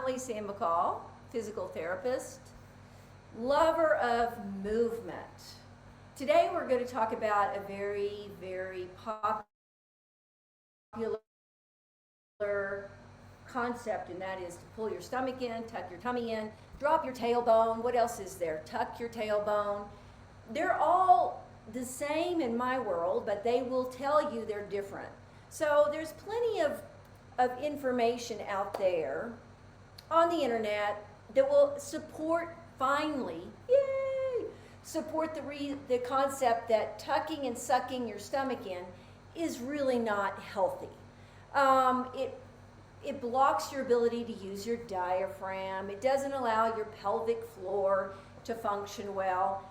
Lisa Ann McCall, physical therapist, lover of movement. Today we're going to talk about a very, very popular concept, and that is to pull your stomach in, tuck your tummy in, drop your tailbone. What else is there? Tuck your tailbone. They're all the same in my world, but they will tell you they're different. So there's plenty of information out there on the internet that will support, finally, yay, support the concept that tucking and sucking your stomach in is really not healthy. It blocks your ability to use your diaphragm. It doesn't allow your pelvic floor to function well.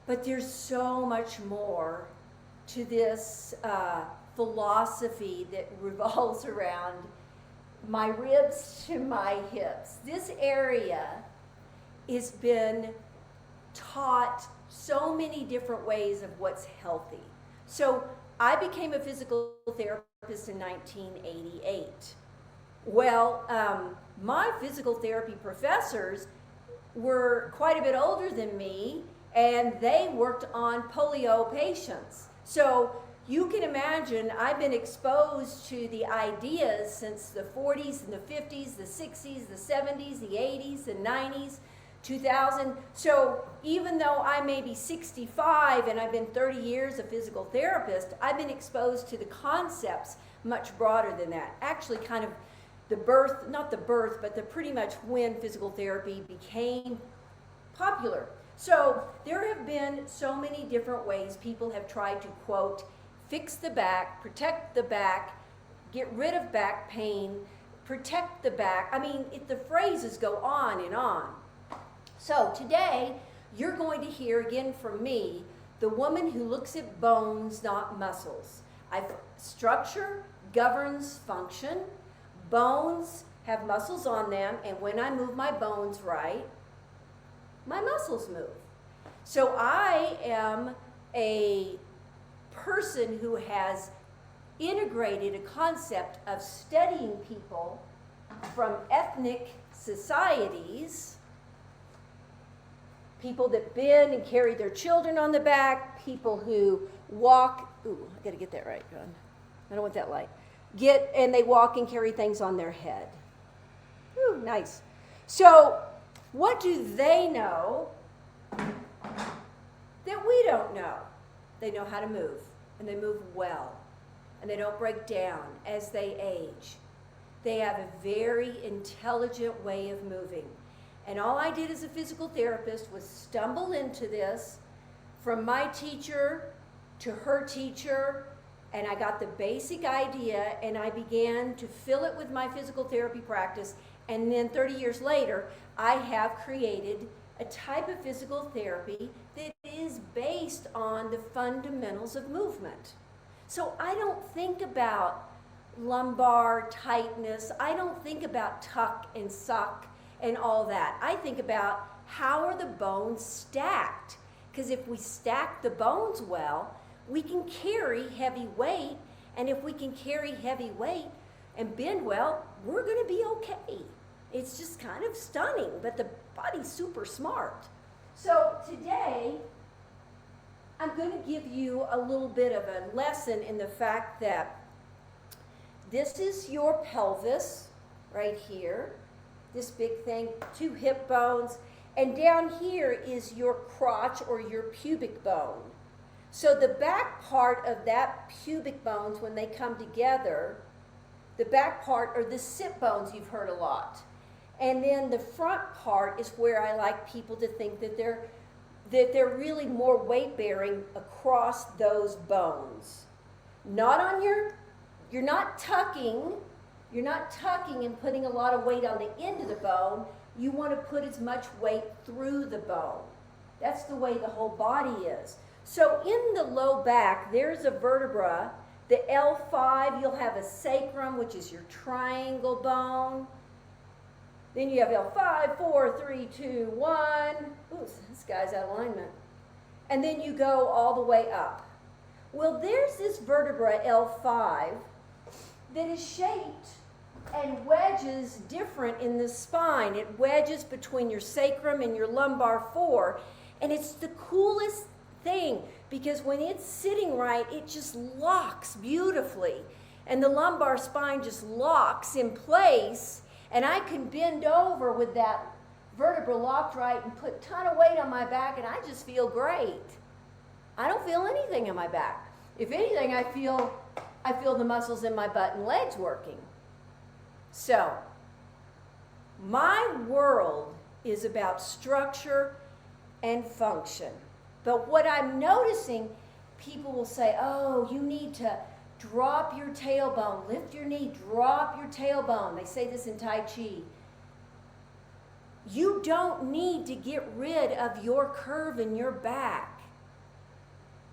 But there's so much more to this philosophy that revolves around my ribs to my hips. This area has been taught so many different ways of what's healthy. So I became a physical therapist in 1988. Well, my physical therapy professors were quite a bit older than me, and they worked on polio patients. So you can imagine I've been exposed to the ideas since the 40s and the 50s, the 60s, the 70s, the 80s, the 90s, 2000. So even though I may be 65 and I've been 30 years a physical therapist, I've been exposed to the concepts much broader than that. Actually kind of the birth, not the birth, but the pretty much when physical therapy became popular. So there have been so many different ways people have tried to, quote, fix the back, protect the back, get rid of back pain, protect the back. I mean, the phrases go on and on. So today, you're going to hear again from me, the woman who looks at bones, not muscles. Structure governs function. Bones have muscles on them, and when I move my bones right, my muscles move. So I am a person who has integrated a concept of studying people from ethnic societies, people that bend and carry their children on the back, people who walk, ooh, I gotta get that right, John. I don't want that light. And they walk and carry things on their head. Ooh, nice. So what do they know that we don't know? They know how to move, and they move well, and they don't break down as they age. They have a very intelligent way of moving. And all I did as a physical therapist was stumble into this from my teacher to her teacher, and I got the basic idea, and I began to fill it with my physical therapy practice. And then 30 years later, I have created a type of physical therapy that is based on the fundamentals of movement. So I don't think about lumbar tightness. I don't think about tuck and suck and all that. I think about how are the bones stacked? Because if we stack the bones well, we can carry heavy weight. And if we can carry heavy weight and bend well, we're going to be okay. It's just kind of stunning, but the body's super smart. So today, I'm going to give you a little bit of a lesson in the fact that this is your pelvis right here, this big thing, 2 hip bones, and down here is your crotch or your pubic bone. So the back part of that pubic bones, when they come together, the back part are the sit bones you've heard a lot. And then the front part is where I like people to think that they're really more weight bearing across those bones. Not on you're not tucking and putting a lot of weight on the end of the bone. You want to put as much weight through the bone. That's the way the whole body is. So in the low back, there's a vertebra, the L5, you'll have a sacrum, which is your triangle bone. Then you have L5, 4, 3, 2, 1. Ooh, this guy's out of alignment. And then you go all the way up. Well, there's this vertebra, L5, that is shaped and wedges different in the spine. It wedges between your sacrum and your lumbar four. And it's the coolest thing because when it's sitting right, it just locks beautifully. And the lumbar spine just locks in place. And I can bend over with that vertebra locked right and put a ton of weight on my back, and I just feel great. I don't feel anything in my back. If anything, I feel the muscles in my butt and legs working. So, my world is about structure and function. But what I'm noticing, people will say, oh, you need to drop your tailbone, lift your knee, drop your tailbone. They say this in Tai Chi. You don't need to get rid of your curve in your back.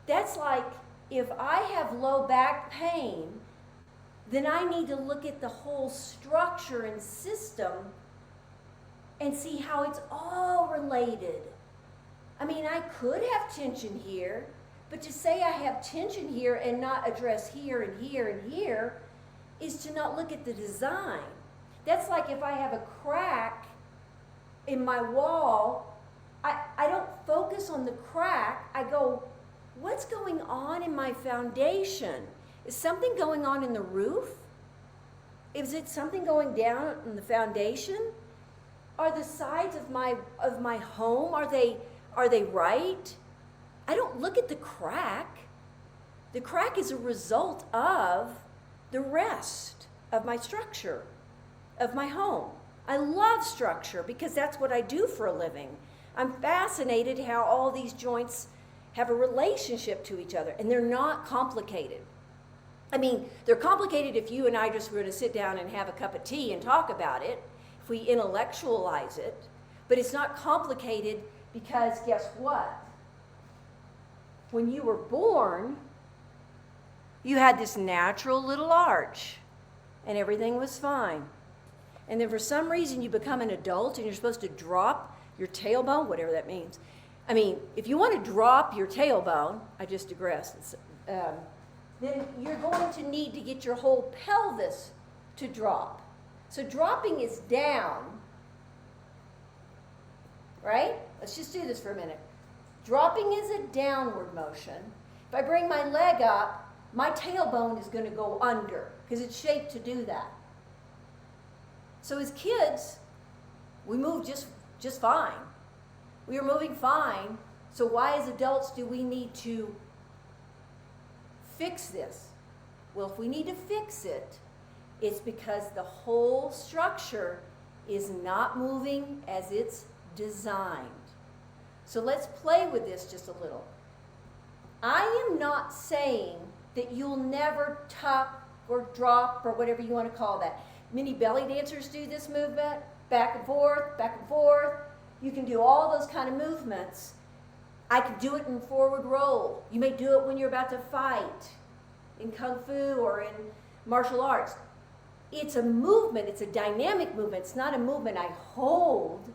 That's like if I have low back pain, then I need to look at the whole structure and system and see how it's all related. I mean, I could have tension here, but to say I have tension here and not address here and here and here is to not look at the design. That's like if I have a crack in my wall, I don't focus on the crack. I go, what's going on in my foundation? Is something going on in the roof? Is it something going down in the foundation? Are the sides of my home, are they right? I don't look at the crack. The crack is a result of the rest of my structure, of my home. I love structure because that's what I do for a living. I'm fascinated how all these joints have a relationship to each other, and they're not complicated. I mean, they're complicated if you and I just were to sit down and have a cup of tea and talk about it, if we intellectualize it, but it's not complicated because guess what? When you were born, you had this natural little arch, and everything was fine. And then for some reason you become an adult and you're supposed to drop your tailbone, whatever that means. I mean, if you want to drop your tailbone, I just digressed, then you're going to need to get your whole pelvis to drop. So dropping is down, right? Let's just do this for a minute. Dropping is a downward motion. If I bring my leg up, my tailbone is going to go under because it's shaped to do that. So as kids, we move just fine. We are moving fine. So why as adults do we need to fix this? Well, if we need to fix it, it's because the whole structure is not moving as it's designed. So let's play with this just a little. I am not saying that you'll never tuck or drop or whatever you want to call that. Many belly dancers do this movement, back and forth, back and forth. You can do all those kind of movements. I can do it in forward roll. You may do it when you're about to fight in Kung Fu or in martial arts. It's a movement. It's a dynamic movement. It's not a movement I hold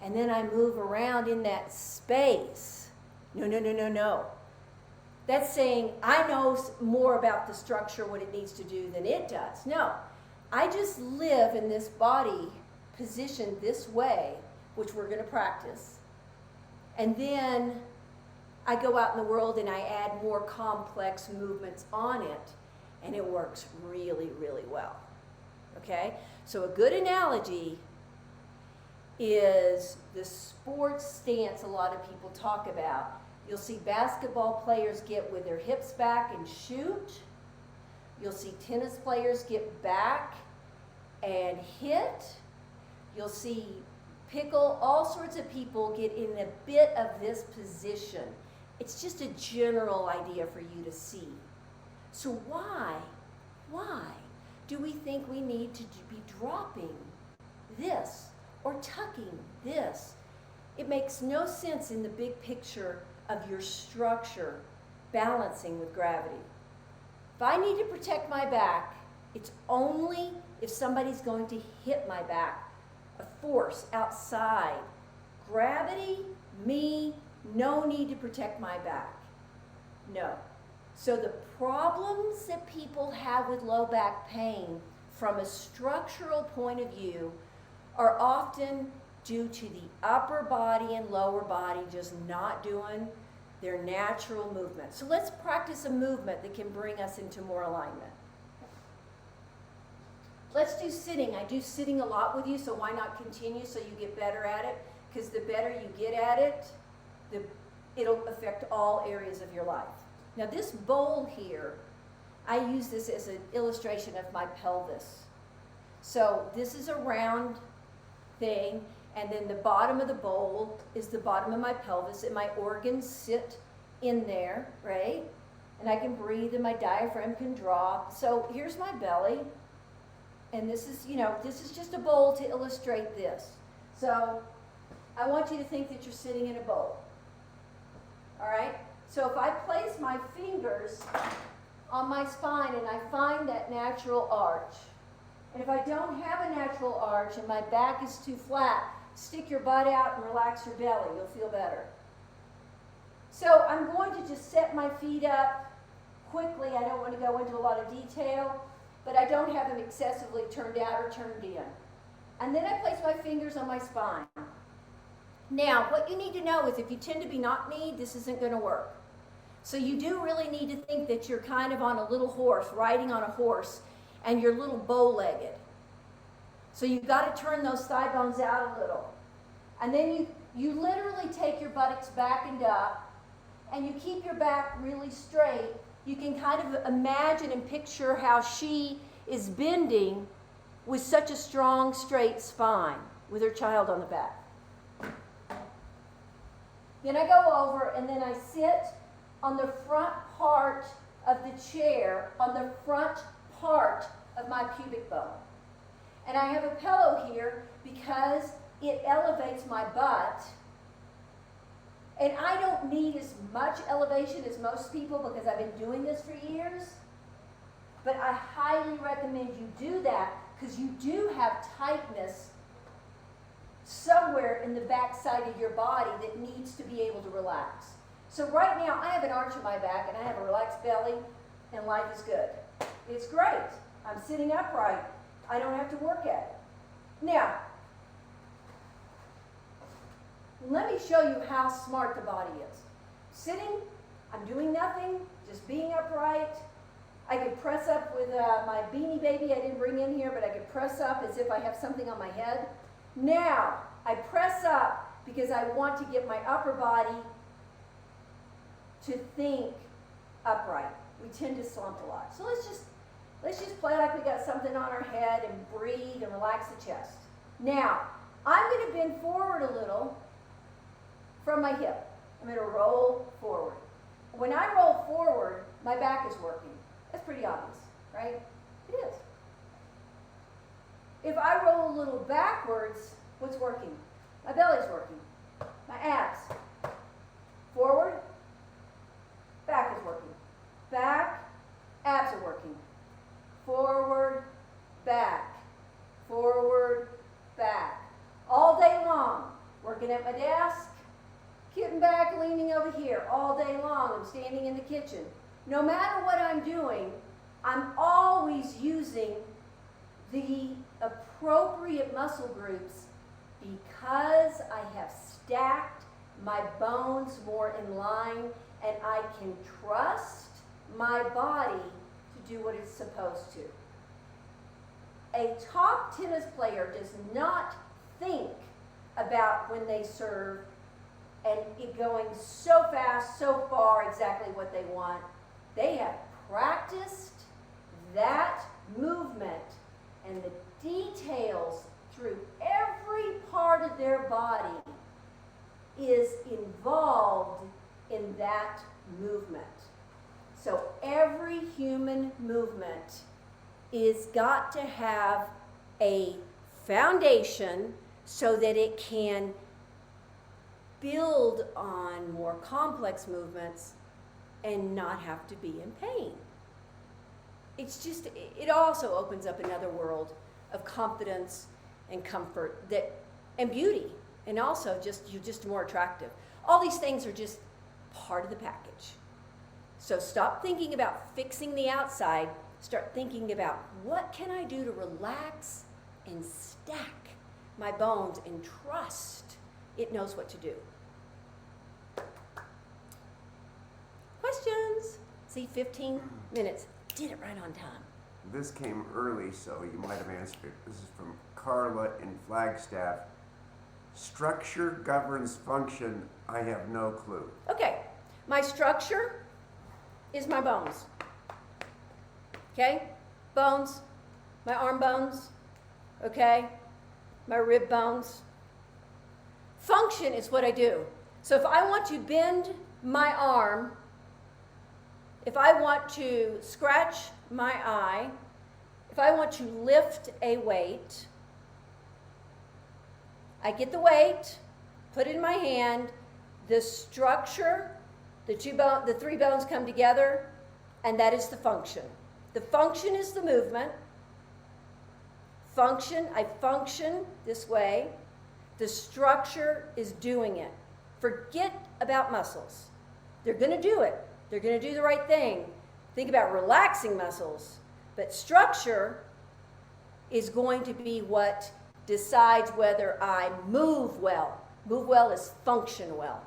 and then I move around in that space. No. That's saying I know more about the structure, what it needs to do than it does. No, I just live in this body positioned this way, which we're going to practice. And then I go out in the world and I add more complex movements on it, and it works really, really well. Okay? So a good analogy is the sports stance a lot of people talk about. You'll see basketball players get with their hips back and shoot. You'll see tennis players get back and hit. You'll see all sorts of people get in a bit of this position. It's just a general idea for you to see. So why do we think we need to be dropping this or tucking this? It makes no sense in the big picture of your structure balancing with gravity. If I need to protect my back, it's only if somebody's going to hit my back, a force outside. Gravity, me, no need to protect my back. No. So the problems that people have with low back pain from a structural point of view are often due to the upper body and lower body just not doing their natural movement. So let's practice a movement that can bring us into more alignment. Let's do sitting. I do sitting a lot with you, so why not continue so you get better at it? Because the better you get at it, it'll affect all areas of your life. Now this bowl here, I use this as an illustration of my pelvis. So this is a round thing, and then the bottom of the bowl is the bottom of my pelvis, and my organs sit in there, right? And I can breathe, and my diaphragm can drop. So here's my belly, and this is, this is just a bowl to illustrate this. So I want you to think that you're sitting in a bowl. All right? So if I place my fingers on my spine and I find that natural arch, and if I don't have a natural arch and my back is too flat, stick your butt out and relax your belly. You'll feel better. So I'm going to just set my feet up quickly. I don't want to go into a lot of detail, but I don't have them excessively turned out or turned in. And then I place my fingers on my spine. Now, what you need to know is if you tend to be knock-kneed, this isn't going to work. So you do really need to think that you're kind of on a little horse, riding on a horse, and you're a little bow-legged. So you've got to turn those thigh bones out a little. And then you literally take your buttocks back and up, and you keep your back really straight. You can kind of imagine and picture how she is bending with such a strong, straight spine with her child on the back. Then I go over and then I sit on the front part of the chair, on the front part of my pubic bone. And I have a pillow here because it elevates my butt. And I don't need as much elevation as most people because I've been doing this for years. But I highly recommend you do that because you do have tightness somewhere in the back side of your body that needs to be able to relax. So right now I have an arch in my back and I have a relaxed belly and life is good. It's great. I'm sitting upright. I don't have to work at it. Now, let me show you how smart the body is. Sitting, I'm doing nothing, just being upright. I could press up with my beanie baby I didn't bring in here, but I could press up as if I have something on my head. Now, I press up because I want to get my upper body to think upright. We tend to slump a lot. So let's just play like we got something on our head and breathe and relax the chest. Now, I'm going to bend forward a little from my hip. I'm going to roll forward. When I roll forward, my back is working. That's pretty obvious, right? It is. If I roll a little backwards, what's working? My belly's working. My abs. Forward, back is working. Back, abs are working. Forward, back. Forward, back. All day long, working at my desk, getting back, leaning over here. All day long, I'm standing in the kitchen. No matter what I'm doing, I'm always using the appropriate muscle groups because I have stacked my bones more in line and I can trust my body to do what it's supposed to. A top tennis player does not think about when they serve and it going so fast, so far, exactly what they want. They have practiced that movement and the details through every part of their body is involved in that movement. So every human movement is got to have a foundation so that it can build on more complex movements and not have to be in pain. It's just, it also opens up another world of confidence and comfort and beauty, and also you're just more attractive. All these things are just part of the package. So stop thinking about fixing the outside, start thinking about what can I do to relax and stack my bones and trust it knows what to do. Questions? See, 15 minutes. Did it right on time. This came early, so you might have answered it. This is from Carla in Flagstaff. Structure governs function. I have no clue. Okay, my structure is my bones. Okay, bones, my arm bones, okay, my rib bones. Function is what I do. So if I want to bend my arm, if I want to scratch my eye, if I want to lift a weight, I get the weight, put it in my hand, the structure, the three bones come together, and that is the function. The function is the movement. I function this way. The structure is doing it. Forget about muscles. They're going to do it. They're going to do the right thing. Think about relaxing muscles. But structure is going to be what decides whether I move well. Move well is function well.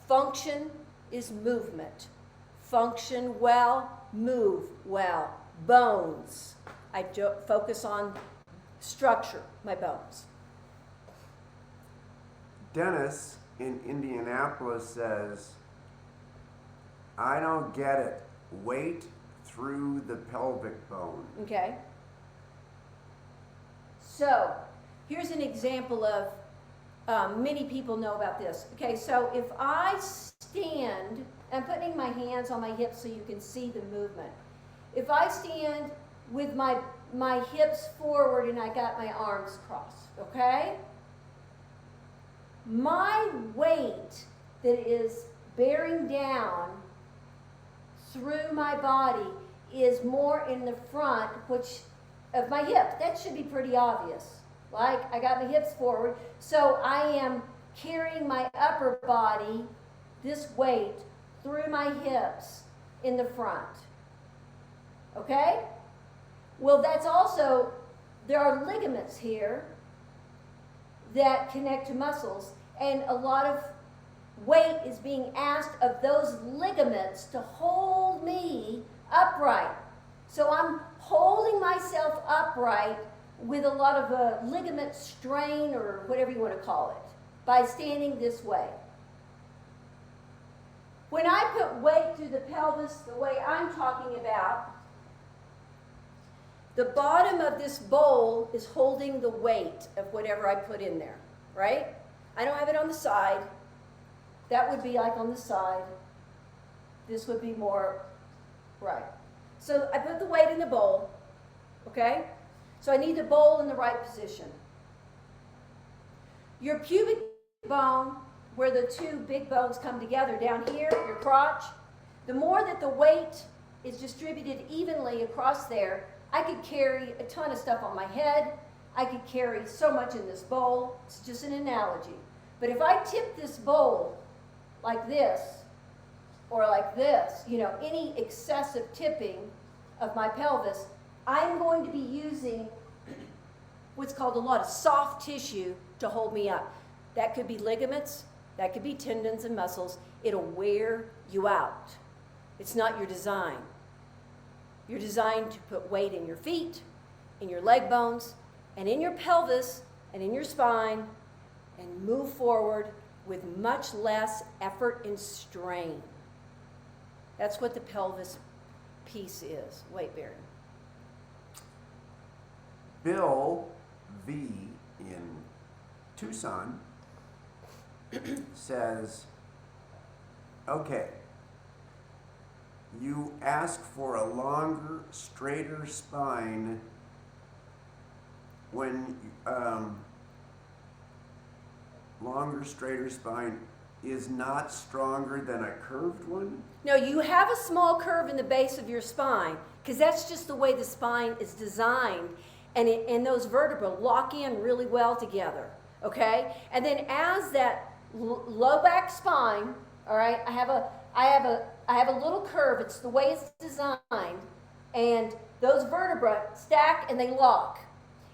Function is movement. Function well, move well. Bones. I focus on structure, my bones. Dennis in Indianapolis says, I don't get it. Weight through the pelvic bone. Okay. So, here's an example of, many people know about this. Okay, so if I stand, I'm putting my hands on my hips so you can see the movement. If I stand with my hips forward and I got my arms crossed, okay? My weight that is bearing down through my body is more in the front, which of my hips. That should be pretty obvious. Like, I got my hips forward, so I am carrying my upper body, this weight, through my hips in the front. Okay? Well, that's also, there are ligaments here that connect to muscles, and a lot of weight is being asked of those ligaments to hold me upright. So I'm holding myself upright with a lot of ligament strain, or whatever you want to call it, by standing this way. When I put weight through the pelvis the way I'm talking about, the bottom of this bowl is holding the weight of whatever I put in there, right? I don't have it on the side. That would be like on the side. This would be more right. So I put the weight in the bowl, okay? So I need the bowl in the right position. Your pubic bone, where the two big bones come together down here, your crotch, the more that the weight is distributed evenly across there, I could carry a ton of stuff on my head. I could carry so much in this bowl. It's just an analogy. But if I tip this bowl like this, or like this, you know, any excessive tipping of my pelvis, I'm going to be using what's called a lot of soft tissue to hold me up. That could be ligaments, that could be tendons and muscles. It'll wear you out. It's not your design. You're designed to put weight in your feet, in your leg bones, and in your pelvis, and in your spine, and move forward with much less effort and strain. That's what the pelvis piece is, weight bearing. Bill V in Tucson says, okay, you ask for a longer, straighter spine when longer, straighter spine is not stronger than a curved one? No, you have a small curve in the base of your spine because that's just the way the spine is designed, and those vertebrae lock in really well together, okay? And then as that low back spine, all right, I have a little curve. It's the way it's designed, and those vertebrae stack and they lock.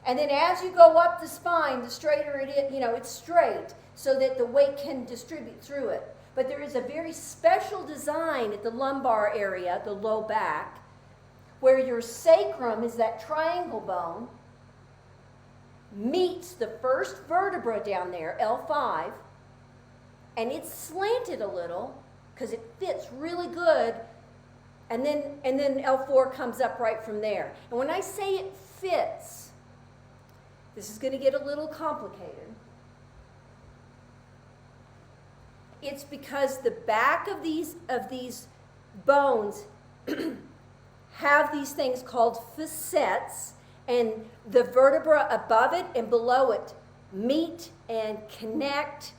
And then as you go up the spine, the straighter it is, it's straight so that the weight can distribute through it. But there is a very special design at the lumbar area, the low back, where your sacrum is that triangle bone, meets the first vertebra down there, L5, and it's slanted a little because it fits really good, and then L4 comes up right from there. And when I say it fits, this is going to get a little complicated. It's because the back of these bones have these things called facets, and the vertebra above it and below it meet and connect,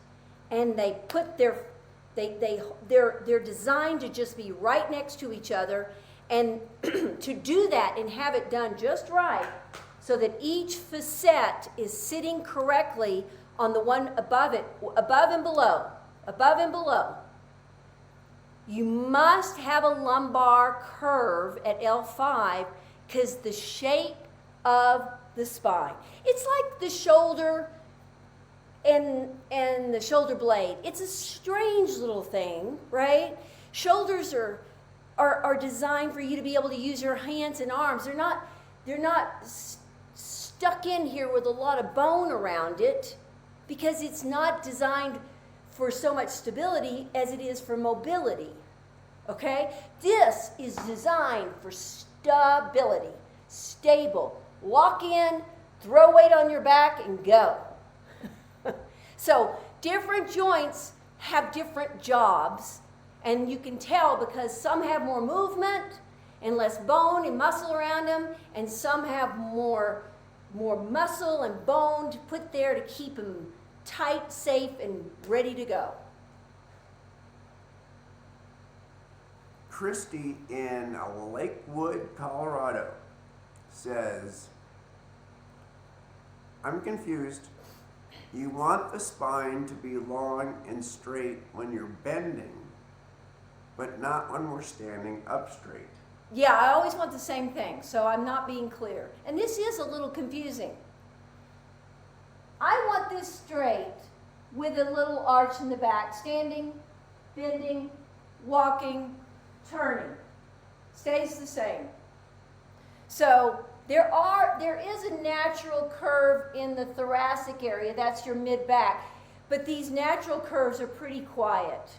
and they put they're designed to just be right next to each other, and to do that and have it done just right so that each facet is sitting correctly on the one above it, above and below. You must have a lumbar curve at L5 because the shape of the spine. It's like the shoulder and the shoulder blade. It's a strange little thing, right? Shoulders are designed for you to be able to use your hands and arms. They're not stuck in here with a lot of bone around it because it's not designed for so much stability as it is for mobility. Okay? This is designed for stability, stable. Walk in, throw weight on your back, and go. So different joints have different jobs, and you can tell because some have more movement and less bone and muscle around them, and some have more muscle and bone to put there to keep them tight, safe, and ready to go. Christy in Lakewood, Colorado says, I'm confused. You want the spine to be long and straight when you're bending, but not when we're standing up straight. Yeah, I always want the same thing, so I'm not being clear. And this is a little confusing. I want this straight with a little arch in the back, standing, bending, walking, turning. Stays the same. So there is a natural curve in the thoracic area, that's your mid-back, but these natural curves are pretty quiet.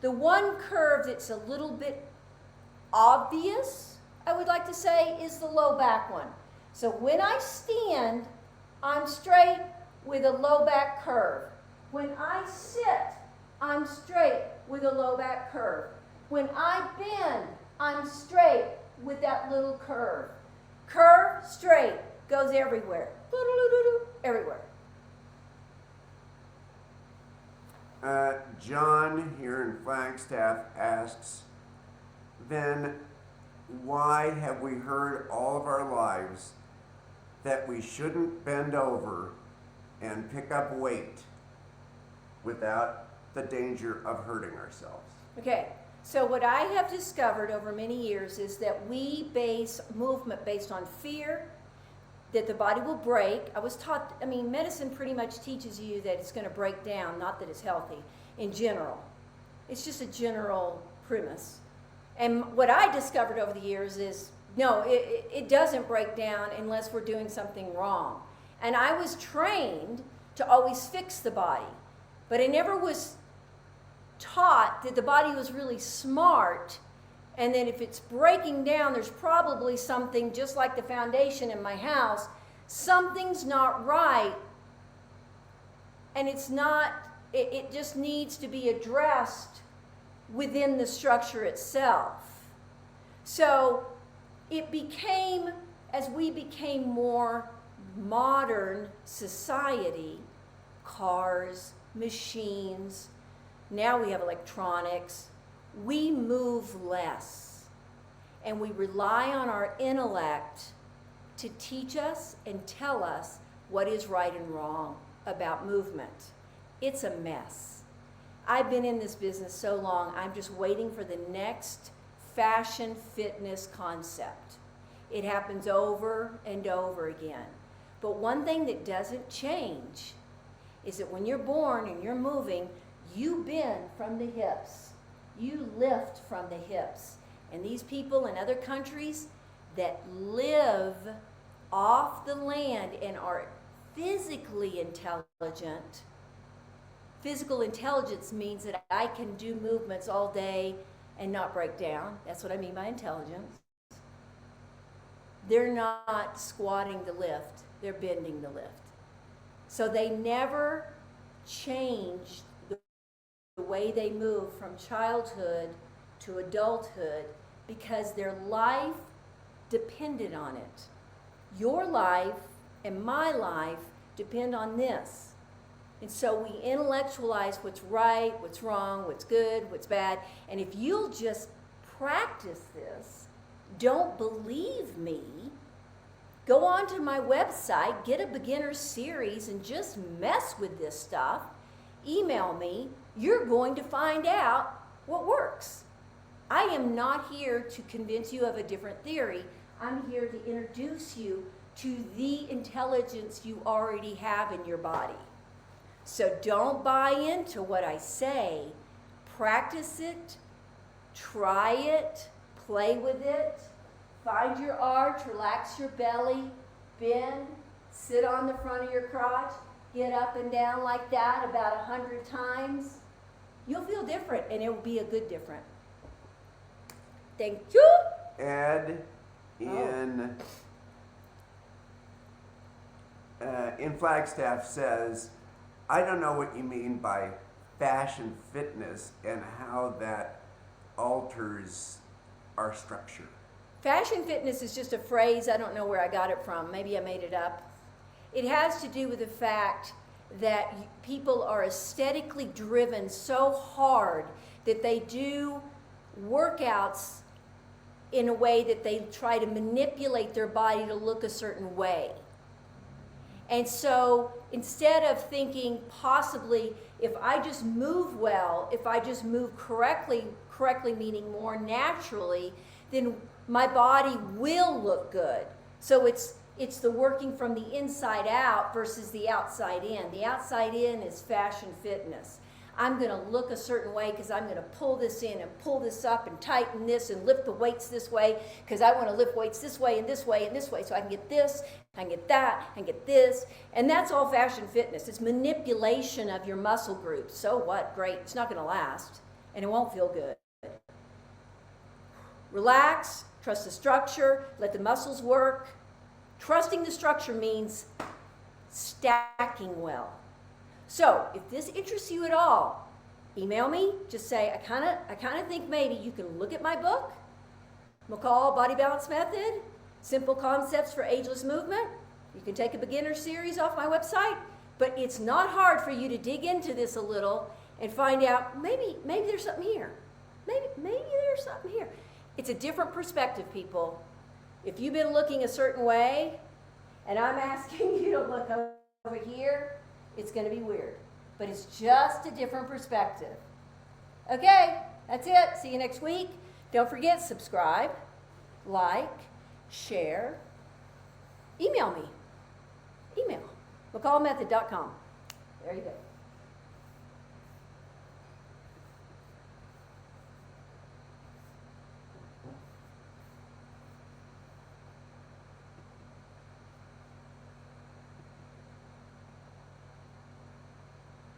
The one curve that's a little bit obvious, I would like to say, is the low back one. So when I stand, I'm straight with a low back curve. When I sit, I'm straight with a low back curve. When I bend, I'm straight with that little curve. Curve, straight, goes everywhere. Everywhere. John here in Flagstaff asks, then why have we heard all of our lives that we shouldn't bend over and pick up weight without the danger of hurting ourselves? Okay, so what I have discovered over many years is that we base movement based on fear, that the body will break. I was taught, medicine pretty much teaches you that it's going to break down, not that it's healthy, in general. It's just a general premise. And what I discovered over the years is, no, it doesn't break down unless we're doing something wrong. And I was trained to always fix the body, but I never was taught that the body was really smart, and that if it's breaking down, there's probably something, just like the foundation in my house, something's not right, and it's not, it just needs to be addressed within the structure itself. So it became, as we became more modern society, cars, machines, now we have electronics, we move less, and we rely on our intellect to teach us and tell us what is right and wrong about movement. It's a mess. I've been in this business so long, I'm just waiting for the next fashion fitness concept. It happens over and over again. But one thing that doesn't change is that when you're born and you're moving, you bend from the hips. You lift from the hips. And these people in other countries that live off the land and are physically intelligent, physical intelligence means that I can do movements all day and not break down. That's what I mean by intelligence. They're not squatting to lift, they're bending to lift. So they never changed the way they move from childhood to adulthood because their life depended on it. Your life and my life depend on this. And so we intellectualize what's right, what's wrong, what's good, what's bad. And if you'll just practice this, don't believe me, go onto my website, get a beginner series, and just mess with this stuff. Email me. You're going to find out what works. I am not here to convince you of a different theory. I'm here to introduce you to the intelligence you already have in your body. So don't buy into what I say. Practice it, try it, play with it, find your arch, relax your belly, bend, sit on the front of your crotch, get up and down like that about 100 times. You'll feel different, and it will be a good different. Thank you. Ed, in Flagstaff says, I don't know what you mean by fashion fitness and how that alters our structure. Fashion fitness is just a phrase. I don't know where I got it from. Maybe I made it up. It has to do with the fact that people are aesthetically driven so hard that they do workouts in a way that they try to manipulate their body to look a certain way. And so instead of thinking possibly if I just move well, if I just move correctly meaning more naturally, then my body will look good. So it's the working from the inside out versus the outside in. The outside in is fashion fitness. I'm going to look a certain way because I'm going to pull this in and pull this up and tighten this and lift the weights this way because I want to lift weights this way and this way and this way so I can get this, I can get that, I can get this. And that's all fashion fitness. It's manipulation of your muscle groups. So what? Great. It's not going to last and it won't feel good. Relax, trust the structure, let the muscles work. Trusting the structure means stacking well. So, if this interests you at all, email me. Just say, I kind of think maybe you can look at my book, McCall Body Balance Method, Simple Concepts for Ageless Movement. You can take a beginner series off my website, but it's not hard for you to dig into this a little and find out maybe there's something here. Maybe there's something here. It's a different perspective, people. If you've been looking a certain way, and I'm asking you to look over here, it's going to be weird. But it's just a different perspective. Okay, that's it. See you next week. Don't forget, subscribe, like, share, email me. McCallmethod.com. There you go.